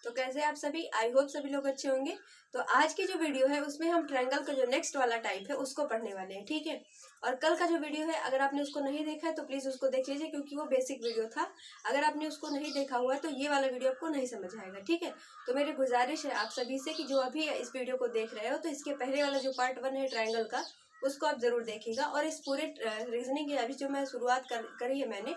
तो कैसे आप सभी, आई होप सभी लोग अच्छे होंगे। तो आज की जो वीडियो है उसमें हम ट्रायंगल का जो नेक्स्ट वाला टाइप है उसको पढ़ने वाले हैं, ठीक है। और कल का जो वीडियो है अगर आपने उसको नहीं देखा है तो प्लीज उसको देख लीजिए, क्योंकि वो बेसिक वीडियो था। अगर आपने उसको नहीं देखा हुआ है तो ये वाला वीडियो आपको नहीं समझ आएगा, ठीक है। तो मेरी गुजारिश है आप सभी से कि जो अभी इस वीडियो को देख रहे हो तो इसके पहले वाला जो पार्ट 1 है ट्रायंगल का उसको आप जरूर देखिएगा। और इस पूरे रीजनिंग की अभी जो मैं शुरुआत करी है मैंने,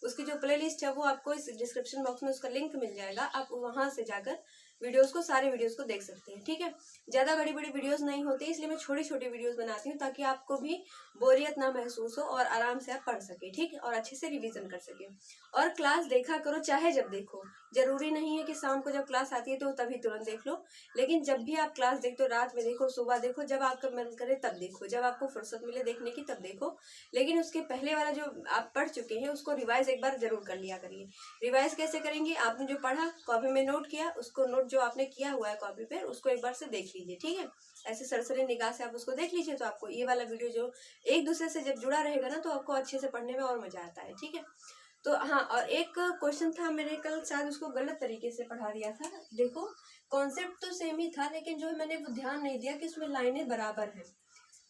उसकी जो प्लेलिस्ट है वो आपको इस डिस्क्रिप्शन बॉक्स में उसका लिंक मिल जाएगा। आप वहां से जाकर वीडियोस को, सारे वीडियोस को देख सकते हैं, ठीक है। ज्यादा बड़ी बड़ी वीडियोस नहीं होती, इसलिए मैं छोटी छोटी वीडियोस बनाती हूँ ताकि आपको भी बोरियत ना महसूस हो और आराम से आप पढ़ सके, ठीक है, और अच्छे से रिवीजन कर सके। और क्लास देखा करो चाहे जब देखो, जरूरी नहीं है कि शाम को जब क्लास आती है तो तभी तुरंत देख लो। लेकिन जब भी आप क्लास देखते हो, रात में देखो, सुबह देखो, जब आपका मन करे तब देखो, जब आपको फुर्सत मिले देखने की तब देखो। लेकिन उसके पहले वाला जो आप पढ़ चुके हैं उसको रिवाइज एक बार जरूर कर लिया करिए। रिवाइज कैसे करेंगे, आपने जो पढ़ा कॉपी में नोट किया, उसको नोट जो आपने किया हुआ है कॉपी पर उसको एक बार से देख लीजिए, ठीक है। ऐसे सरसरी निगाह से आप उसको देख लीजिए तो आपको ये वाला वीडियो जो एक दूसरे से जब जुड़ा रहेगा ना तो आपको अच्छे से पढ़ने में और मजा आता है, ठीक है। तो हाँ, और एक क्वेश्चन था, मैंने कल शायद उसको गलत तरीके से पढ़ा दिया था। देखो कॉन्सेप्ट तो सेम ही था, लेकिन जो है मैंने वो ध्यान नहीं दिया कि उसमें लाइनें बराबर हैं।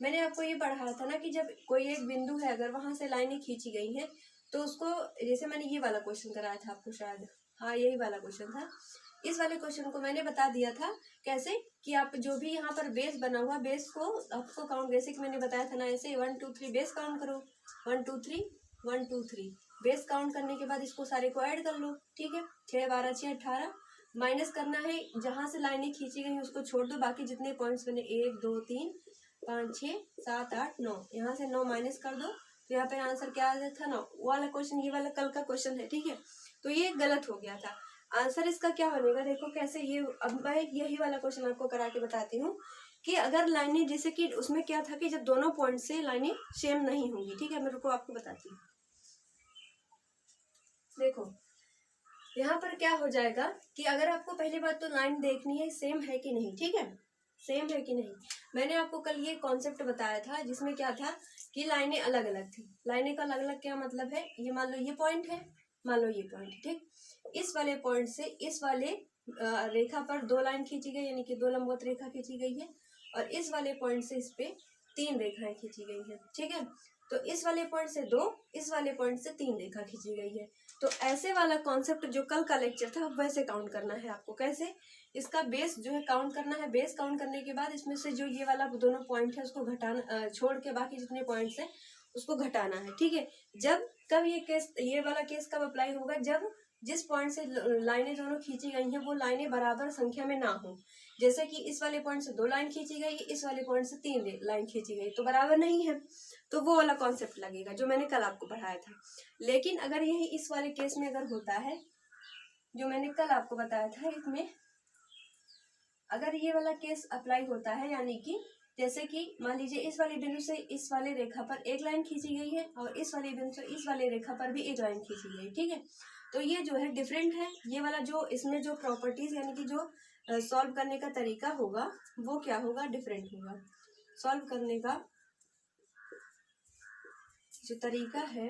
मैंने आपको ये पढ़ाया था ना कि जब कोई एक बिंदु है अगर वहां से लाइनें खींची गई हैं तो उसको, जैसे मैंने ये वाला क्वेश्चन कराया था आपको शायद, हाँ यही वाला क्वेश्चन था। इस वाले क्वेश्चन को मैंने बता दिया था कैसे कि आप जो भी यहाँ पर बेस बना हुआ, बेस को आपको काउंट, बेसिक मैंने बताया था ना, ऐसे 1 2 3 बेस काउंट करो, 1 2 3 1 2 3 बेस काउंट करने के बाद इसको सारे को ऐड कर लो, ठीक है। 6 12 6 18 माइनस करना है, जहां से लाइनें खींची गई उसको छोड़ दो, बाकी जितने पॉइंट्स बने 1 2 3 5 6 7 8 9, यहाँ से 9 माइनस कर दो तो यहाँ पे आंसर क्या आ जाता था 9। वाला क्वेश्चन ये वाला कल का क्वेश्चन है, ठीक है। तो ये गलत हो गया था। आंसर इसका क्या बनेगा, देखो कैसे, ये अब मैं यही वाला क्वेश्चन आपको करा के बताती हूँ कि अगर लाइनें, जैसे कि उसमें क्या था कि जब दोनों पॉइंट से लाइनें सेम नहीं होंगी, ठीक है, मैं रुको आपको बताती हूँ। देखो यहाँ पर क्या हो जाएगा कि अगर आपको पहली बात तो लाइन देखनी है सेम है कि नहीं, ठीक है, सेम है कि नहीं। मैंने आपको कल ये कॉन्सेप्ट बताया था जिसमें क्या था कि लाइनें अलग अलग थी। लाइनें का अलग अलग क्या मतलब है, ये मान लो ये पॉइंट है, मान लो ये पॉइंट, ठीक। इस वाले पॉइंट से इस वाले रेखा पर 2 लाइन खींची गई, यानी कि 2 लंबवत रेखा खींची गई है। और इस वाले पॉइंट से इस पे 3 रेखाएं खींची गई है, ठीक है। तो इस वाले पॉइंट से 2, इस वाले पॉइंट से 3 रेखा खींची गई है। तो ऐसे वाला कॉन्सेप्ट जो कल का लेक्चर था वैसे काउंट करना है आपको। कैसे, इसका बेस जो है काउंट करना है। बेस काउंट करने के बाद इसमें से जो ये वाला दोनों पॉइंट है उसको घटाना, छोड़ के बाकी जितने पॉइंट्स है उसको घटाना है, ठीक है। जब कब ये केस, ये वाला केस कब अप्लाई होगा, जब जिस पॉइंट से लाइनें दोनों खींची गई हैं वो लाइनें बराबर संख्या में ना हो। जैसे कि इस वाले पॉइंट से 2 लाइन खींची गई, इस वाले पॉइंट से 3 लाइन खींची गई, तो बराबर नहीं है, तो वो वाला कॉन्सेप्ट लगेगा जो मैंने कल आपको पढ़ाया था। लेकिन अगर यही इस वाले केस में अगर होता है जो मैंने कल आपको बताया था, इसमें अगर ये वाला केस अप्लाई होता है, यानी कि जैसे कि मान लीजिए इस वाले बिंदु से इस वाले रेखा पर 1 लाइन खींची गई है और इस वाले बिंदु से इस वाले रेखा पर भी 1 लाइन खींची गई, ठीक है। तो ये जो है डिफरेंट है, ये वाला जो इसमें जो प्रॉपर्टीज यानी कि जो सॉल्व करने का तरीका होगा वो क्या होगा, डिफरेंट होगा। सॉल्व करने का जो तरीका है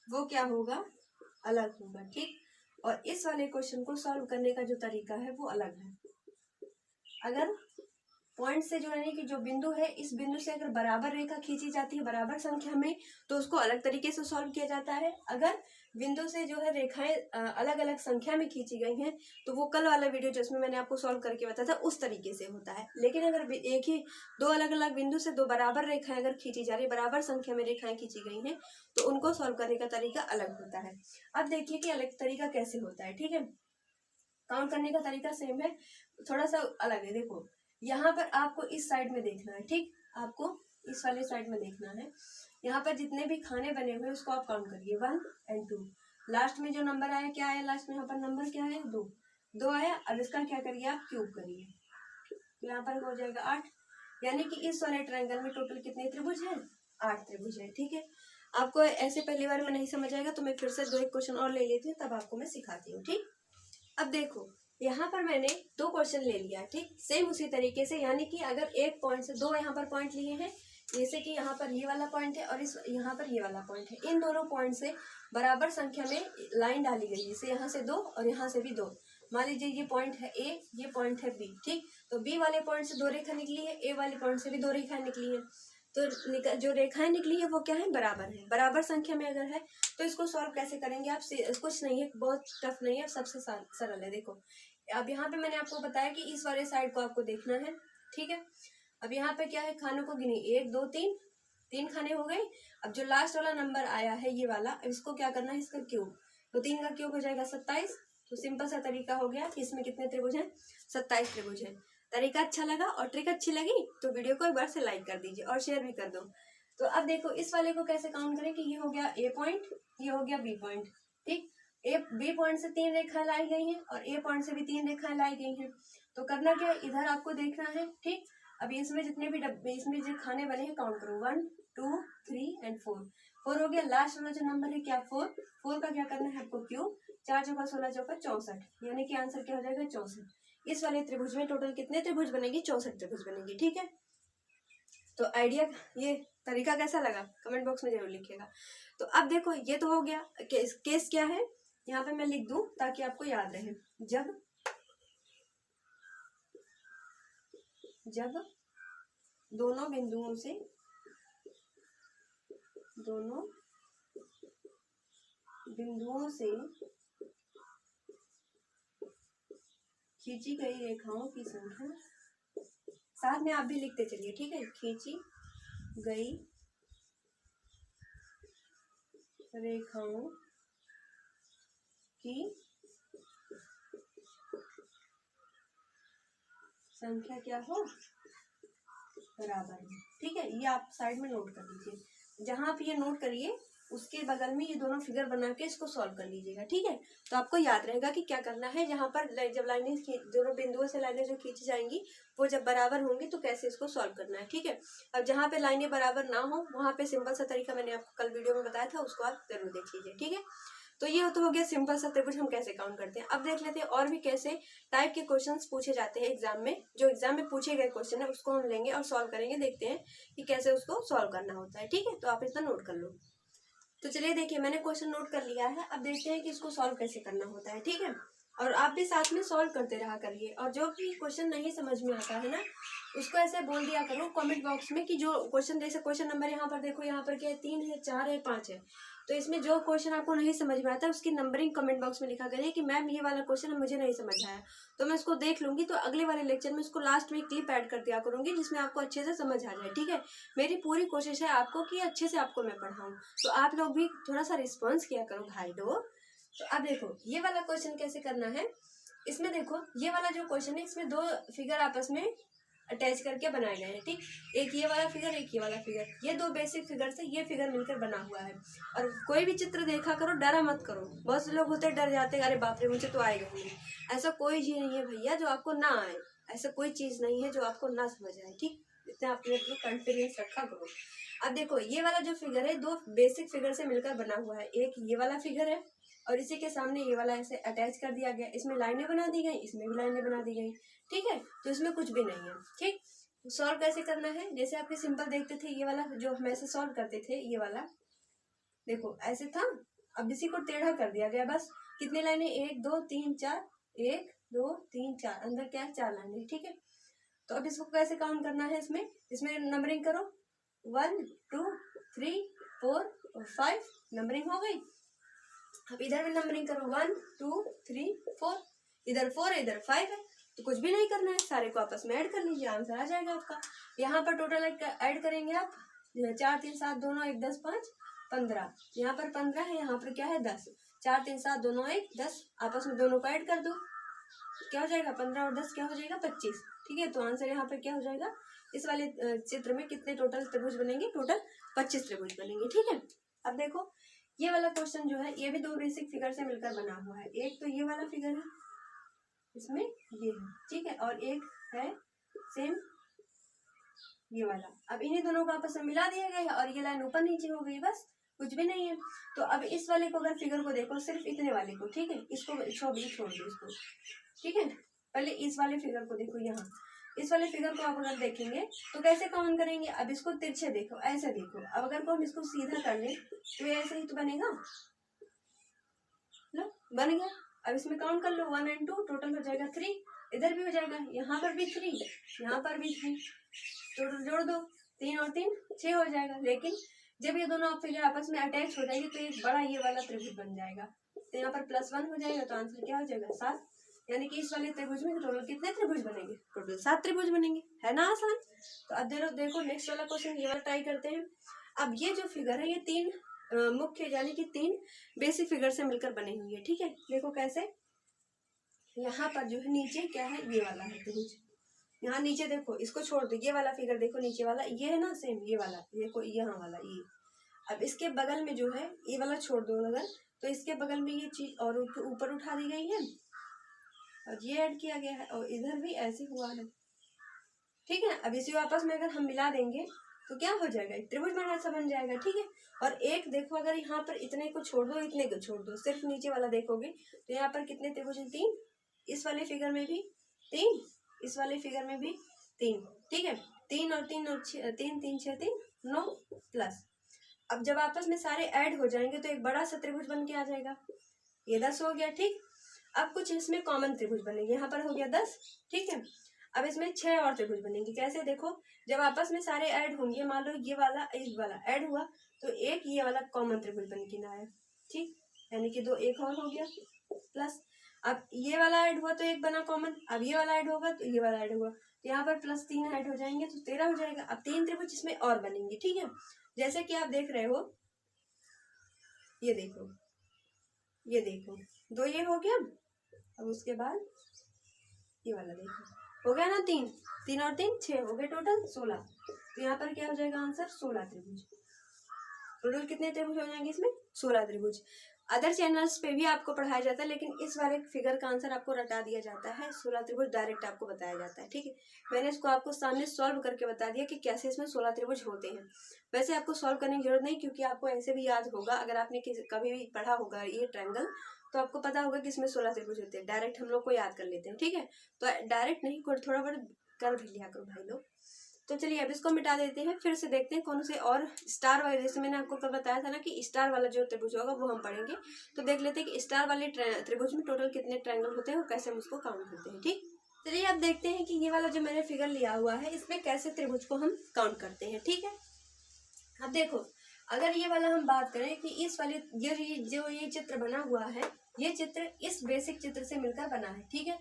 वो क्या होगा, अलग होगा, ठीक। और इस वाले क्वेश्चन को सॉल्व करने का जो तरीका है वो अलग है। अगर पॉइंट से जो है कि जो बिंदु है, इस बिंदु से अगर बराबर रेखा खींची जाती है बराबर संख्या में तो उसको अलग तरीके से सॉल्व किया जाता है। अगर बिंदु से जो है रेखाएं अलग अलग संख्या में खींची गई हैं तो वो कल वाला वीडियो जिसमें मैंने आपको सॉल्व करके बताया था उस तरीके से होता है। लेकिन अगर एक ही 2 अलग अलग बिंदु से 2 बराबर रेखाएं अगर खींची जा रही, बराबर संख्या में रेखाएं खींची गई हैं तो उनको सॉल्व करने का तरीका अलग होता है। अब देखिए कि अलग तरीका कैसे होता है, ठीक है। काउंट करने का तरीका सेम है, थोड़ा सा अलग है। देखो यहाँ पर आपको इस साइड में देखना है, ठीक, आपको इस वाले साइड में देखना है। यहाँ पर जितने भी खाने बने हुए उसको आप काउंट करिए, 1 और 2। लास्ट में जो नंबर आया, क्या आया लास्ट में, यहाँ पर नंबर क्या है, 2 आया। अब इसका क्या करिए, आप क्यूब करिए, तो यहाँ पर हो जाएगा 8। यानी कि इस वाले ट्रायंगल में टोटल कितने त्रिभुज है, 8 त्रिभुज है, ठीक है। आपको ऐसे पहली बार में नहीं समझ आएगा तो मैं फिर से 2 एक क्वेश्चन और ले लेती हूँ, तब आपको मैं सिखाती हूँ, ठीक। अब देखो यहाँ पर मैंने 2 क्वेश्चन ले लिया, ठीक, सेम उसी तरीके से। यानी कि अगर एक पॉइंट से 2 यहाँ पर पॉइंट लिए हैं, जैसे कि यहाँ पर ये वाला पॉइंट है और इस यहाँ पर ये वाला पॉइंट है, इन दोनों पॉइंट से बराबर संख्या में लाइन डाली गई, जैसे यहाँ से 2 और यहाँ से भी 2। मान लीजिए ये पॉइंट है ए, ये पॉइंट है बी, ठीक। तो बी वाले पॉइंट से 2 रेखा निकली है, ए वाले पॉइंट से भी 2 रेखाएं निकली है। तो जो रेखाएं निकली है वो क्या है, बराबर है। बराबर संख्या में अगर है तो इसको सॉल्व कैसे करेंगे आप, कुछ नहीं है, बहुत टफ नहीं है, सबसे सरल है। देखो अब यहाँ पे मैंने आपको बताया कि इस वाले साइड को आपको देखना है, ठीक है। अब यहाँ पे क्या है, खानों को गिनी, 1 2 3, 3 खाने हो गए। अब जो लास्ट वाला नंबर आया है ये वाला, इसको क्या करना है, इसका क्यूब। तो 3 का क्यूब हो जाएगा 27। तो सिंपल सा तरीका हो गया कि इसमें कितने त्रिभुज हैं, 27 त्रिभुज हैं। तरीका अच्छा लगा और ट्रिक अच्छी लगी तो वीडियो को एक बार से लाइक कर दीजिए और शेयर भी कर दो। तो अब देखो इस वाले को कैसे काउंट करें कि ये हो गया ए पॉइंट, ये हो गया बी पॉइंट, ठीक। ए बी पॉइंट से 3 रेखाएं लाई गई हैं और ए पॉइंट से भी 3 रेखाएं लाई गई हैं। तो करना क्या है, इधर आपको देखना है, ठीक। अभी इसमें जितने भी डब्बे, इसमें जो खाने बने हैं काउंट करो, 1 2 3 एंड 4 हो गया। लास्ट वाला जो नंबर है क्या, 4 का क्या करना है आपको, क्यूब। 4 चौका 16 चौका 64, यानी कि आंसर क्या हो जाएगा, 64। इस वाले त्रिभुज में टोटल कितने त्रिभुज बनेंगे, 64 त्रिभुज बनेंगे, ठीक है। तो आइडिया, ये तरीका कैसा लगा कमेंट बॉक्स में जरूर लिखिएगा। तो अब देखो ये तो हो गया, केस क्या है यहाँ पे मैं लिख दूं ताकि आपको याद रहे। जब दोनों बिंदुओं से खींची गई रेखाओं की संख्या, साथ में आप भी लिखते चलिए, ठीक है। खींची गई रेखाओं की संख्या क्या हो, बराबर है, ठीक है। ये आप साइड में नोट कर लीजिए। जहां आप ये नोट करिए उसके बगल में ये दोनों फिगर बना के इसको सॉल्व कर लीजिएगा, ठीक है। तो आपको याद रहेगा कि क्या करना है। जहां पर जब लाइनें दोनों बिंदुओं से लाइनें जो खींची जाएंगी वो जब बराबर होंगी तो कैसे इसको सॉल्व करना है, ठीक है। अब जहां पे लाइनें बराबर ना हो वहां पे सिंपल सा तरीका मैंने आपको कल वीडियो में बताया था, उसको आप जरूर देख लीजिए, ठीक है। तो ये तो हो गया सिंपल सा त्रिभुज हम कैसे काउंट करते हैं। अब देख लेते हैं और भी कैसे टाइप के क्वेश्चंस पूछे जाते हैं एग्जाम में। जो एग्जाम में पूछे गए क्वेश्चन है उसको हम लेंगे और सॉल्व करेंगे, देखते हैं कि कैसे उसको सॉल्व करना होता है, ठीक है। तो आप इतना नोट कर लो। तो चलिए देखिए मैंने क्वेश्चन नोट कर लिया है, अब देखते हैं कि इसको सॉल्व कैसे करना होता है, ठीक है। और आप भी साथ में सॉल्व करते रहा करिए, और जो भी क्वेश्चन नहीं समझ में आता है ना उसको ऐसे बोल दिया करो कमेंट बॉक्स में कि जो क्वेश्चन, जैसे क्वेश्चन नंबर यहाँ पर देखो, यहाँ पर क्या है, 3 है, 4 है, 5 है। तो इसमें जो क्वेश्चन आपको नहीं समझ में आता है उसकी नंबरिंग कमेंट बॉक्स में लिखा करिए कि मैम ये वाला क्वेश्चन मुझे नहीं समझ आया, तो मैं उसको देख लूंगी, तो अगले वाले लेक्चर में उसको लास्ट में क्लिप ऐड कर दिया करूंगी जिसमें आपको अच्छे से समझ आ जाए, ठीक है। मेरी पूरी कोशिश है आपको कि अच्छे से आपको मैं पढ़ाऊँ, तो आप लोग भी थोड़ा सा रिस्पॉन्स किया करो भाई लोग। तो अब देखो ये वाला क्वेश्चन कैसे करना है। इसमें देखो ये वाला जो क्वेश्चन है इसमें 2 फिगर आपस में अटैच करके बनाए गए हैं, ठीक। एक ये वाला फिगर, एक ये वाला फिगर, ये 2 बेसिक फिगर से ये फिगर मिलकर बना हुआ है। और कोई भी चित्र देखा करो, डरा मत करो। बहुत से लोग होते डर जाते हैं, अरे बाप रे मुझे तो आएगा नहीं। ऐसा कोई चीज नहीं है भैया जो आपको ना आए, ऐसा कोई चीज नहीं है जो आपको ना समझ आए, ठीक। इतना अपने कॉन्फिडेंस रखा करो। अब देखो ये वाला जो फिगर है 2 बेसिक फिगर से मिलकर बना हुआ है। एक ये वाला फिगर है और इसी के सामने ये वाला ऐसे अटैच कर दिया गया, इसमें लाइनें बना दी गई, इसमें भी लाइनें बना दी गई, ठीक है। तो इसमें कुछ भी नहीं है, ठीक। सॉल्व कैसे करना है, जैसे आपके सिंपल देखते थे ये वाला जो हम ऐसे सॉल्व करते थे, ये वाला देखो ऐसे था, अब इसी को टेढ़ा कर दिया गया, बस। कितनी लाइनें, 1 2 3 4, 1 2 3 4, अंदर क्या है, 4 लाइनें, ठीक है। तो अब इसको कैसे काउंट करना है, इसमें नंबरिंग करो, 1 2 3 4 और 5, नंबरिंग हो गई। अब इधर भी नंबरिंग करो, 1 2 3 4, इधर 4 है, इधर 5 है, तो कुछ भी नहीं करना है, सारे को आपस में ऐड कर लीजिए, आंसर आ जाएगा आपका। यहाँ पर टोटल ऐड करेंगे आप, 4 3 7 2 9 1 10 5 15, यहाँ पर 15 है, यहाँ पर क्या है 10, 4 3 7 2 9 1 10, आपस में दोनों को ऐड कर दो, क्या हो जाएगा 15 और 10 क्या हो जाएगा 25, ठीक है। तो आंसर यहाँ पे क्या हो जाएगा, इस वाले चित्र में कितने टोटल त्रिभुज बनेंगे, टोटल 25 त्रिभुज बनेंगे, ठीक है। अब देखो ये वाला क्वेश्चन जो है ये भी 2 बेसिक फिगर से मिलकर बना हुआ है। एक तो ये वाला फिगर है, इसमें ये है, ठीक है, और एक है सेम ये वाला। अब इन्हीं दोनों को आपस में मिला दिया गया है और ये लाइन ऊपर नीचे हो गई, बस कुछ भी नहीं है। तो अब इस वाले को अगर फिगर को देखो, सिर्फ इतने वाले को, ठीक है, इसको छोड़ दो इसको, ठीक है। पहले इस वाले फिगर को देखो, यहाँ इस वाले फिगर को आप अगर देखेंगे तो कैसे कॉमन करेंगे। अब इसको तिरछे देखो, ऐसे देखो। अब अगर को हम इसको सीधा कर लें तो ये ऐसे ही तो बनेगा। लो बन गया। अब इसमें काउंट कर लो 1 और 2, टोटल हो जाएगा 3। इधर भी हो जाएगा, यहाँ पर भी 3, यहाँ पर भी 3, टोटल जोड़ दो 3 और 3 6 हो जाएगा। लेकिन जब ये दोनों फिगर आपस में अटैच हो जाएगी तो एक बड़ा ये वाला त्रिभुज बन जाएगा। तो यहाँ पर +1 हो जाएगा, तो आंसर क्या हो जाएगा 7। यानी कि इस वाले त्रिभुज में टोटल कितने त्रिभुज बनेंगे, टोटल 7 त्रिभुज बनेंगे। है ना आसान। तो अब देखो नेक्स्ट वाला क्वेश्चन ये वाला ट्राई करते हैं। अब ये जो फिगर है ये 3 मुख्य यानी कि 3 बेसिक फिगर से मिलकर बनी हुई है। ठीक है, देखो कैसे। यहाँ पर जो है नीचे क्या है, ये वाला है त्रिभुज। यहाँ नीचे देखो, इसको छोड़ दो, ये वाला फिगर देखो, नीचे वाला ये है ना, सेम ये वाला देखो, यहाँ वाला ये। अब इसके बगल में जो है ये वाला छोड़ दो अगर, तो इसके बगल में ये चीज और ऊपर उठा दी गई है और ये ऐड किया गया है और इधर भी ऐसे हुआ है। ठीक है, अब इसी आपस में अगर हम मिला देंगे तो क्या हो जाएगा, एक त्रिभुज बना सा बन जाएगा। ठीक है, और एक देखो अगर यहाँ पर इतने को छोड़ दो, इतने को छोड़ दो, सिर्फ नीचे वाला देखोगे तो यहाँ पर कितने त्रिभुज हैं, 3। इस वाले फिगर में भी 3, इस वाले फिगर में भी 3। ठीक है, 3 और 3 और 3 3 6 3 9 प्लस। अब जब आपस में सारे ऐड हो जाएंगे तो एक बड़ा सा त्रिभुज बन के आ जाएगा। ये 10 हो गया। ठीक, अब कुछ इसमें कॉमन त्रिभुज बनेंगे। यहाँ पर हो गया 10। ठीक है, अब इसमें 6 और त्रिभुज बनेंगे। कैसे, देखो जब आपस में सारे ऐड होंगे, मान लो ये वाला इस वाला ऐड हुआ तो एक ये वाला कॉमन त्रिभुज बन के ना आया। ठीक, यानी कि 2 एक और हो गया प्लस। अब ये वाला ऐड हुआ तो एक बना कॉमन, अब ये वाला ऐड होगा तो ये वाला ऐड हुआ, तो यहाँ पर +3 ऐड हो जाएंगे तो 13 हो जाएगा। अब 3 त्रिभुज इसमें और बनेंगे। ठीक है, जैसे कि आप देख रहे हो, ये देखो, ये देखो 2 ये हो गया। अब उसके बाद ये वाला देखो, हो गया ना 3 3 और 3 6 हो गए, टोटल 16। तो यहाँ पर क्या हो जाएगा आंसर, 16 त्रिभुज। टोटल कितने त्रिभुज हो जाएंगे इसमें, 16 त्रिभुज। अदर चैनल्स पे भी आपको पढ़ाया जाता है, लेकिन इस वाले फिगर का आंसर आपको रटा दिया जाता है, 16 त्रिभुज डायरेक्ट आपको बताया जाता है। ठीक है, मैंने इसको आपको सामने सॉल्व करके बता दिया कि कैसे इसमें 16 त्रिभुज होते हैं। वैसे आपको सॉल्व करने की जरूरत नहीं, क्योंकि आपको ऐसे भी याद होगा। अगर आपने कभी भी पढ़ा होगा ये ट्रायंगल तो आपको पता होगा कि इसमें 16 त्रिभुज होते हैं। डायरेक्ट हम लोग को याद कर लेते हैं। ठीक है, तो डायरेक्ट नहीं, थोड़ा बहुत कर भी लिया करो भाई लोग। तो चलिए अब इसको मिटा देते हैं, फिर से देखते हैं कौन से और स्टार वाले, जैसे मैंने आपको कल बताया था ना कि स्टार वाला जो त्रिभुज होगा वो हम पढ़ेंगे। तो देख लेते हैं कि स्टार वाले त्रिभुज में टोटल कितने ट्रायंगल होते हैं और कैसे हम उसको काउंट करते हैं। ठीक, चलिए अब देखते हैं कि ये वाला जो मैंने फिगर लिया हुआ है इसमें कैसे त्रिभुज को हम काउंट करते हैं। ठीक है, अब देखो अगर ये वाला हम बात करें कि इस वाले ये चित्र बना हुआ है, ये चित्र इस बेसिक चित्र से मिलकर बना है। ठीक है,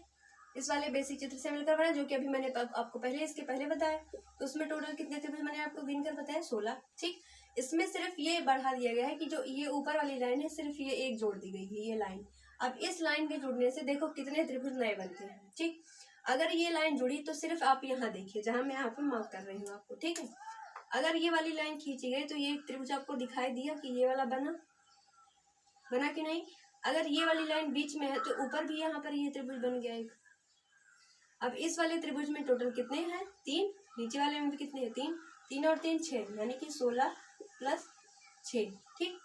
इस वाले बेसिक चित्र से मिलकर बना, जो कि अभी मैंने आपको इसके पहले बताया। तो उसमें टोटल कितने त्रिभुज मैंने आपको गिन कर बताया, 16। ठीक, इसमें सिर्फ ये बढ़ा दिया गया है कि जो ये ऊपर वाली लाइन है सिर्फ ये एक जोड़ दी गई है, ये लाइन। अब इस लाइन के जुड़ने से देखो कितने त्रिभुज नए बनते हैं। ठीक, अगर ये लाइन जुड़ी तो सिर्फ आप यहाँ देखिए, जहां मैं यहाँ पे मार्क कर रही हूँ आपको। ठीक है, अगर ये वाली लाइन खींची गई तो ये त्रिभुज आपको दिखाई दिया कि ये वाला बना कि नहीं। अगर ये वाली लाइन बीच में है तो ऊपर भी यहाँ पर ये त्रिभुज बन गया एक। अब इस वाले त्रिभुज में टोटल कितने हैं, 3। नीचे वाले में भी कितने हैं, 3 3 और 3 6, यानी कि 16 + 6। ठीक,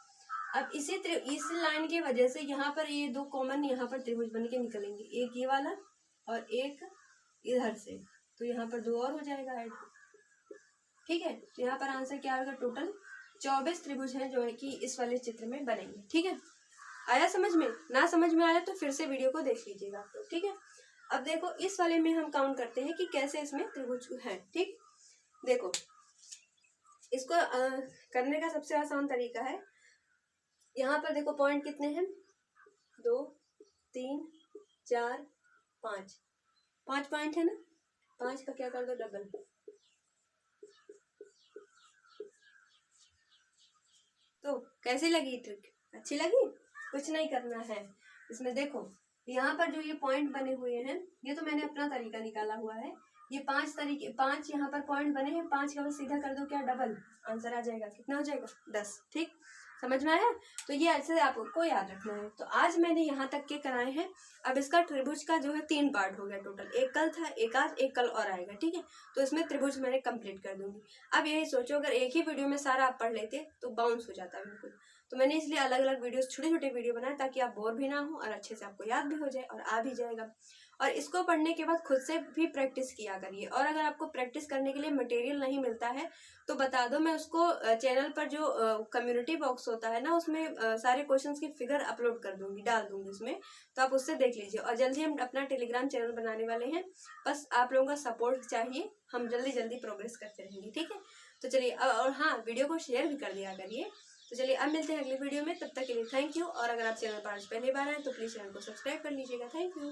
अब इस लाइन की वजह से यहाँ पर ये 2 कॉमन यहाँ पर त्रिभुज बन के निकलेंगे, एक ये वाला और एक इधर से, तो यहाँ पर 2 और हो जाएगा ऐड। ठीक है, तो यहाँ पर आंसर क्या होगा, टोटल 24 त्रिभुज हैं जो है कि इस वाले चित्र में बनेंगे। ठीक है, आया समझ में, ना समझ में आया तो फिर से वीडियो को देख लीजिएगा। ठीक है, अब देखो इस वाले में हम काउंट करते हैं कि कैसे इसमें त्रिभुज है। ठीक, देखो इसको करने का सबसे आसान तरीका है, यहाँ पर देखो पॉइंट कितने हैं, 2 3 4 5 5 पॉइंट है ना, 5 का क्या कर दो, डबल। तो कैसी लगी ट्रिक, अच्छी लगी। कुछ नहीं करना है इसमें, देखो यहाँ पर जो ये पॉइंट बने हुए हैं ये तो मैंने अपना तरीका निकाला हुआ है। ये 5 यहाँ पर पॉइंट बने हैं, 5 का बस सीधा कर दो क्या, डबल, आंसर आ जाएगा। कितना हो जाएगा, 10। ठीक, समझ में आया। तो ये ऐसे आपको याद रखना है। तो आज मैंने यहाँ तक के कराए हैं। अब इसका त्रिभुज का जो है 3 पार्ट हो गया टोटल, एक कल था, एक आज, एक कल और आएगा। ठीक है, तो इसमें त्रिभुज मैंने कंप्लीट कर दूंगी। अब यही सोचो अगर एक ही वीडियो में सारा आप पढ़ लेते तो बाउंस हो जाता बिल्कुल। तो मैंने इसलिए अलग अलग वीडियोस, छोटे छोटे वीडियो बनाए ताकि आप बोर भी ना हो और अच्छे से आपको याद भी हो जाए और आ भी जाएगा। और इसको पढ़ने के बाद खुद से भी प्रैक्टिस किया करिए। और अगर आपको प्रैक्टिस करने के लिए मटेरियल नहीं मिलता है तो बता दो, मैं उसको चैनल पर जो कम्युनिटी बॉक्स होता है ना, उसमें सारे क्वेश्चंस की फिगर अपलोड कर दूंगी, डाल दूंगी उसमें, तो आप उससे देख लीजिए। और जल्दी हम अपना टेलीग्राम चैनल बनाने वाले हैं, बस आप लोगों का सपोर्ट चाहिए, हम जल्दी जल्दी प्रोग्रेस करते रहेंगे, ठीक है। तो चलिए, और हाँ, वीडियो को शेयर भी कर दिया करिए। तो चलिए अब मिलते हैं अगली वीडियो में, तब तक के लिए थैंक यू। और अगर आप चैनल पर आज पहली बार आए तो प्लीज़ चैनल को सब्सक्राइब कर लीजिएगा। Thank you.